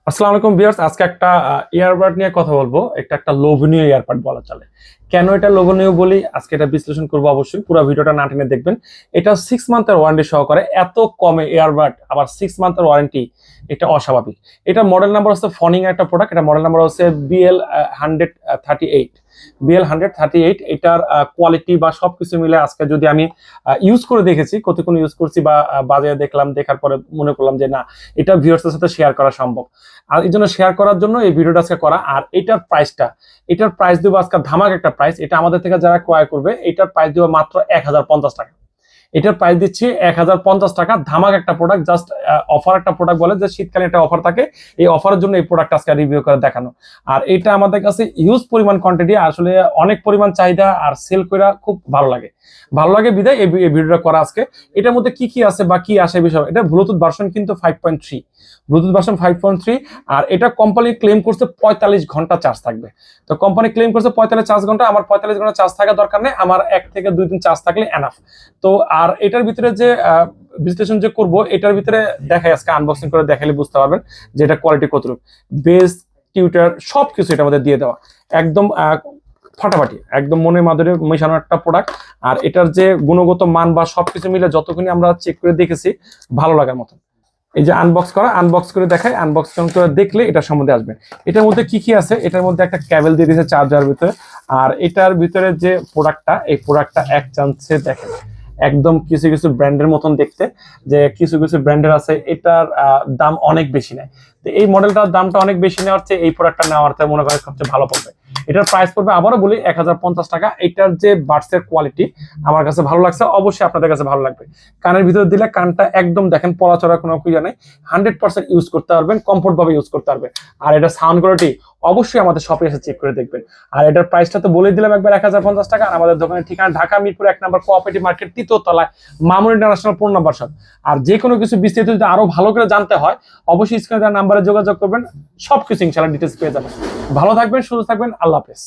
আসসালামু আলাইকুম ভিউয়ার্স, আজকে একটা ইয়ারবাড নিয়ে কথা বলবো। একটা লোভনীয় ইয়ারবাড বলা চলে। কেন এটা লোভনীয় বলি, আজকে এটা বিশ্লেষণ করবো। অবশ্যই পুরো ভিডিওটা না টেনে দেখবেন। এটা 6 মান্থের ওয়ারেন্টি সহকারে, এত কমে ইয়ারবাড আবার 6 মান্থের ওয়ারেন্টি, এটা অস্বাভাবিক। এটা মডেল নাম্বার হচ্ছে ফনিং একটা প্রোডাক্ট। এটা মডেল নাম্বার হচ্ছে BL138। BL138 এটার কোয়ালিটি বা সবকিছু মিলে আজকে যদি আমি ইউজ করে দেখেছি, কতক্ষণ ইউজ করছি বা বাজারে দেখলাম, দেখার পরে মনে করলাম যে না, এটা ভিউয়ার্সের সাথে শেয়ার করা সম্ভব। আর এই জন্য শেয়ার করার জন্য এই ভিডিওটা আজকে করা। আর এটার প্রাইস দেবো আজকে ধামাক একটা প্রাইস। এটা আমাদের থেকে যারা ক্রয় করবে, এটার প্রাইস দেবো মাত্র 1050 টাকা। এটার প্রাইস দিচ্ছি 1050 টাকা। ধামাক একটা প্রোডাক্ট, জাস্ট অফার একটা প্রোডাক্ট বলে যে শীতকালে একটা অফার থাকে, এই অফারের জন্য এই প্রোডাক্ট আজকে রিভিউ করে দেখানো। আর এটা আমাদের কাছে হিউজ পরিমাণ কোয়ান্টিটি, আসলে অনেক পরিমাণ চাহিদা, আর সেল করে খুব ভালো লাগে বিদায় এই ভিডিওটা করা আজকে। এটার মধ্যে কি কি আছে বা কি আসে বিষয়, এটা ব্লুটুথ ভার্সন কিন্তু 5.3, ব্লুটুথ ভার্সন 5.3। আর এটা কোম্পানি ক্লেম করছে 45 ঘন্টা চার্জ থাকবে। তো কোম্পানি ক্লেম করছে 45 ঘন্টা। আমার 45 ঘন্টা চার্জ থাকার দরকার নেই, আমার 1 থেকে 2 দিন চার্জ থাকলে এনাফ। তো আর এটার ভিতরে যে বিশ্লেষণ যে করব, এটার ভিতরে দেখাই, আজকে আনবক্সিং করে দেখালে বুঝতে পারবেন যে এটা কোয়ালিটি কতটুকু। বেস, টিউটার সবকিছু এটার মধ্যে দিয়ে দেওয়া, একদম ফাটাফাটি, একদম মনের মাধুরী মেশানো একটা প্রোডাক্ট। আর এটার যে গুণগত মান বা সবকিছু মিলে যতক্ষণ আমরা চেক করে দেখেছি, ভালো লাগার মতো। এই যে আনবক্স করে দেখাই, আনবক্স করে দেখলে এটার সম্বন্ধে আসবে। এটার মধ্যে কি কি আছে, এটার মধ্যে একটা ক্যাবেল দিয়ে দিয়েছে চার্জার ভিতরে। আর এটার ভিতরে যে প্রোডাক্টটা, এই প্রোডাক্টটা এক চান্সে দেখেন, একদম কিছু কিছু ব্র্যান্ডের মতন দেখতে। যে কিছু কিছু ব্র্যান্ডের আছে, এটার দাম অনেক বেশি নেয়। তো এই মডেলটার দামটা অনেক বেশি নেওয়ার চেয়ে এই প্রোডাক্টটা নেওয়ার মনে করেন সবচেয়ে ভালো পড়বে। এটার প্রাইস পড়বে, আবারও বলি, 1050 টাকা। এটার যে বাডসের কোয়ালিটি আমার কাছে ভালো লাগছে, অবশ্যই আপনাদের কাছে ভালো লাগবে। কানের ভিতরে দিলে কানটা একদম দেখেন পড়াচড়া কোনো ইয়ে নেই, 100% ইউজ করতে পারবেন, কমফোর্ট ভাবে ইউজ করতে পারবেন। আর এটা সাউন্ড কোয়ালিটি অবশ্যই আমাদের শপে এসে চেক করে দেখবেন। আর এটার প্রাইসটা তো বলে দিলাম একবার, 1050 টাকা। আর আমাদের দোকানের ঠিকানা ঢাকা মিরপুর 1 নম্বর কোঅপারেটিভ মার্কেট, 3য় তলায়, মামুন ইন্টারন্যাশনাল 4 নম্বর শপ। আর যে কোনো কিছু বিস্তারিত যদি আরো ভালো করে জানতে হয়, অবশ্যই স্ক্রিনে দেওয়া নাম্বারে যোগাযোগ করবেন, সবকিছু ইনশাআল্লাহ ডিটেইলস পেয়ে যাবেন। ভালো থাকবেন, সুস্থ থাকবেন, আল্লাহ হাফেজ।